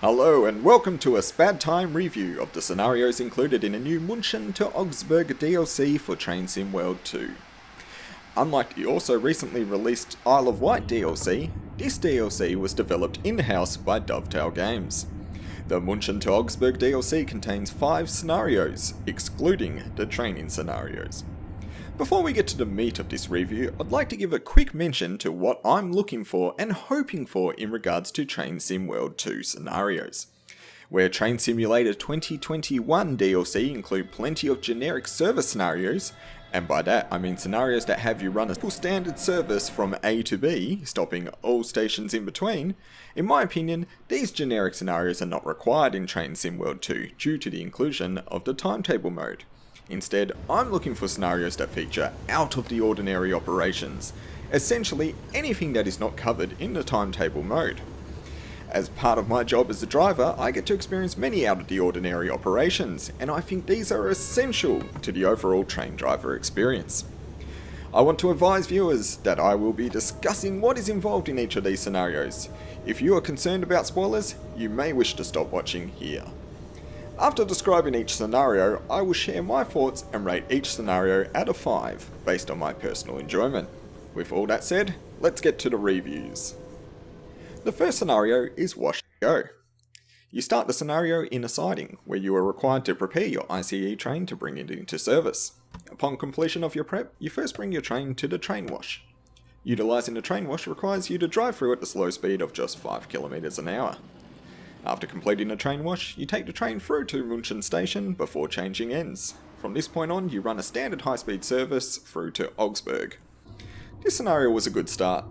Hello and welcome to a Spadtime review of the scenarios included in a new München to Augsburg DLC for Train Sim World 2. Unlike the also recently released Isle of Wight DLC, this DLC was developed in-house by Dovetail Games. The München to Augsburg DLC contains 5 scenarios, excluding the training scenarios. Before we get to the meat of this review, I'd like to give a quick mention to what I'm looking for and hoping for in regards to Train Sim World 2 scenarios. Where Train Simulator 2021 DLC include plenty of generic service scenarios, and by that I mean scenarios that have you run a full standard service from A to B, stopping all stations in between, in my opinion, these generic scenarios are not required in Train Sim World 2 due to the inclusion of the timetable mode. Instead, I'm looking for scenarios that feature out-of-the-ordinary operations, essentially anything that is not covered in the timetable mode. As part of my job as a driver, I get to experience many out-of-the-ordinary operations, and I think these are essential to the overall train driver experience. I want to advise viewers that I will be discussing what is involved in each of these scenarios. If you are concerned about spoilers, you may wish to stop watching here. After describing each scenario, I will share my thoughts and rate each scenario out of 5, based on my personal enjoyment. With all that said, let's get to the reviews. The first scenario is Wash Go. You start the scenario in a siding, where you are required to prepare your ICE train to bring it into service. Upon completion of your prep, you first bring your train to the train wash. Utilising the train wash requires you to drive through at a slow speed of just 5 km an hour. After completing the train wash, you take the train through to München station before changing ends. From this point on, you run a standard high-speed service through to Augsburg. This scenario was a good start.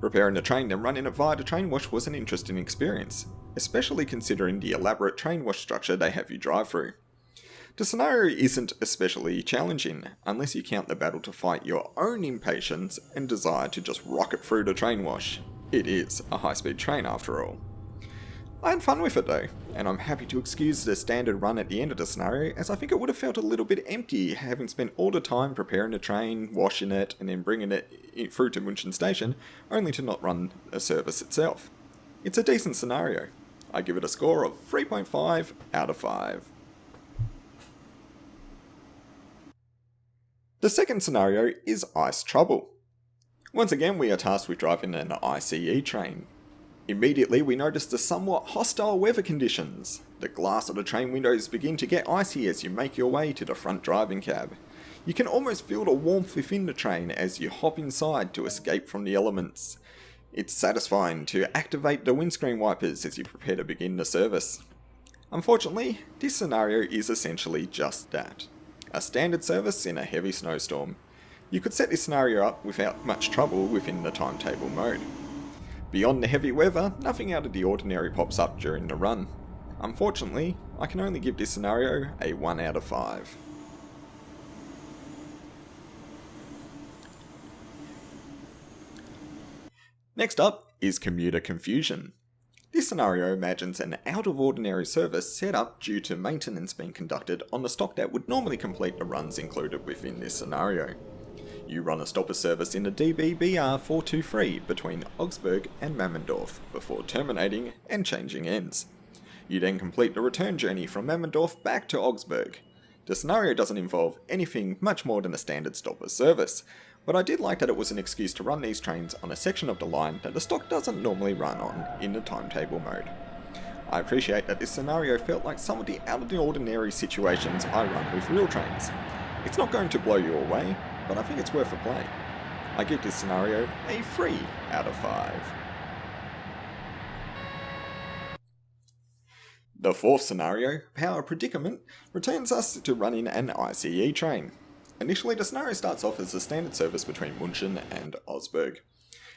Repairing the train and running it via the train wash was an interesting experience, especially considering the elaborate train wash structure they have you drive through. The scenario isn't especially challenging, unless you count the battle to fight your own impatience and desire to just rocket through the train wash. It is a high-speed train after all. I had fun with it though, and I'm happy to excuse the standard run at the end of the scenario, as I think it would have felt a little bit empty having spent all the time preparing the train, washing it, and then bringing it through to München station, only to not run a service itself. It's a decent scenario. I give it a score of 3.5 out of 5. The second scenario is Ice Trouble. Once again we are tasked with driving an ICE train. Immediately we notice the somewhat hostile weather conditions. The glass of the train windows begin to get icy as you make your way to the front driving cab. You can almost feel the warmth within the train as you hop inside to escape from the elements. It's satisfying to activate the windscreen wipers as you prepare to begin the service. Unfortunately, this scenario is essentially just that. A standard service in a heavy snowstorm. You could set this scenario up without much trouble within the timetable mode. Beyond the heavy weather, nothing out of the ordinary pops up during the run. Unfortunately, I can only give this scenario a 1 out of 5. Next up is Commuter Confusion. This scenario imagines an out-of-ordinary service set up due to maintenance being conducted on the stock that would normally complete the runs included within this scenario. You run a stopper service in the DBBR 423 between Augsburg and Mammendorf before terminating and changing ends. You then complete the return journey from Mammendorf back to Augsburg. The scenario doesn't involve anything much more than a standard stopper service, but I did like that it was an excuse to run these trains on a section of the line that the stock doesn't normally run on in the timetable mode. I appreciate that this scenario felt like some of the out-of-the-ordinary situations I run with real trains. It's not going to blow you away, but I think it's worth a play. I give this scenario a 3 out of 5. The fourth scenario, Power Predicament, returns us to running an ICE train. Initially, the scenario starts off as a standard service between München and Augsburg.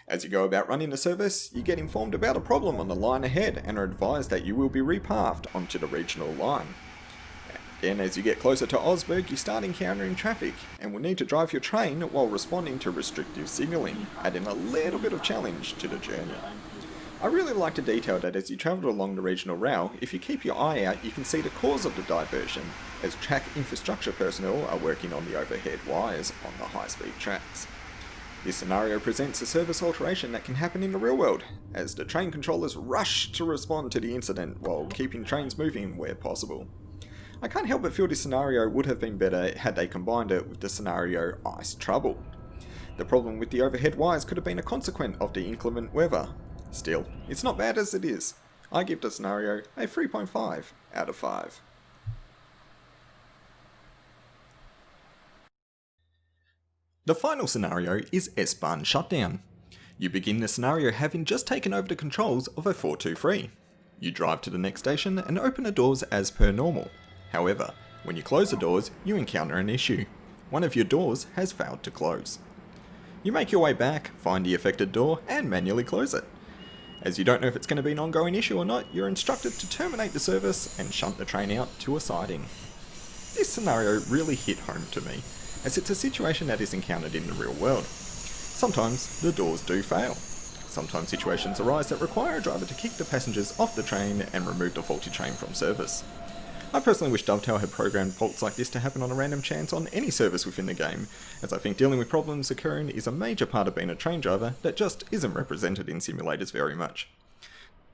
As you go about running the service, you get informed about a problem on the line ahead and are advised that you will be repathed onto the regional line. Then as you get closer to Augsburg, you start encountering traffic, and will need to drive your train while responding to restrictive signalling, adding a little bit of challenge to the journey. I really like the detail that as you travel along the regional rail, if you keep your eye out you can see the cause of the diversion, as track infrastructure personnel are working on the overhead wires on the high-speed tracks. This scenario presents a service alteration that can happen in the real world, as the train controllers rush to respond to the incident while keeping trains moving where possible. I can't help but feel this scenario would have been better had they combined it with the scenario Ice Trouble. The problem with the overhead wires could have been a consequence of the inclement weather. Still, it's not bad as it is. I give the scenario a 3.5 out of 5. The final scenario is S-Bahn shutdown. You begin the scenario having just taken over the controls of a 423. You drive to the next station and open the doors as per normal. However, when you close the doors, you encounter an issue. One of your doors has failed to close. You make your way back, find the affected door, and manually close it. As you don't know if it's going to be an ongoing issue or not, you're instructed to terminate the service and shunt the train out to a siding. This scenario really hit home to me, as it's a situation that is encountered in the real world. Sometimes the doors do fail. Sometimes situations arise that require a driver to kick the passengers off the train and remove the faulty train from service. I personally wish Dovetail had programmed faults like this to happen on a random chance on any service within the game, as I think dealing with problems occurring is a major part of being a train driver that just isn't represented in simulators very much.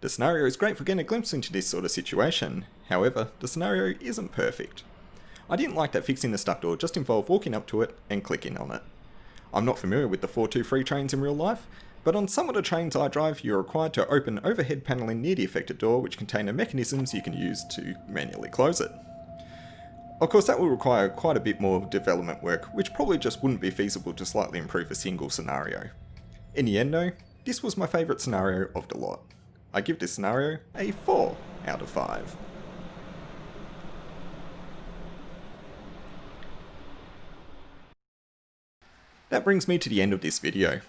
The scenario is great for getting a glimpse into this sort of situation, however, the scenario isn't perfect. I didn't like that fixing the stuck door just involved walking up to it and clicking on it. I'm not familiar with the 423 trains in real life, but on some of the trains I drive, you're required to open overhead panelling near the affected door, which contain the mechanisms you can use to manually close it. Of course, that will require quite a bit more development work, which probably just wouldn't be feasible to slightly improve a single scenario. In the end though, this was my favourite scenario of the lot. I give this scenario a 4 out of 5. That brings me to the end of this video.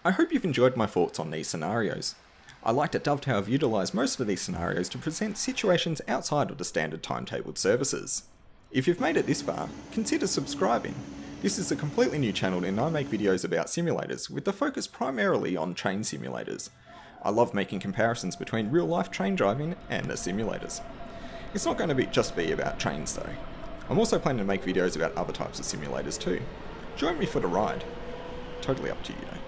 I hope you've enjoyed my thoughts on these scenarios. I like that Dovetail have utilised most of these scenarios to present situations outside of the standard timetabled services. If you've made it this far, consider subscribing. This is a completely new channel and I make videos about simulators, with the focus primarily on train simulators. I love making comparisons between real life train driving and the simulators. It's not going to just be about trains though. I'm also planning to make videos about other types of simulators too. Join me for the ride. Totally up to you though.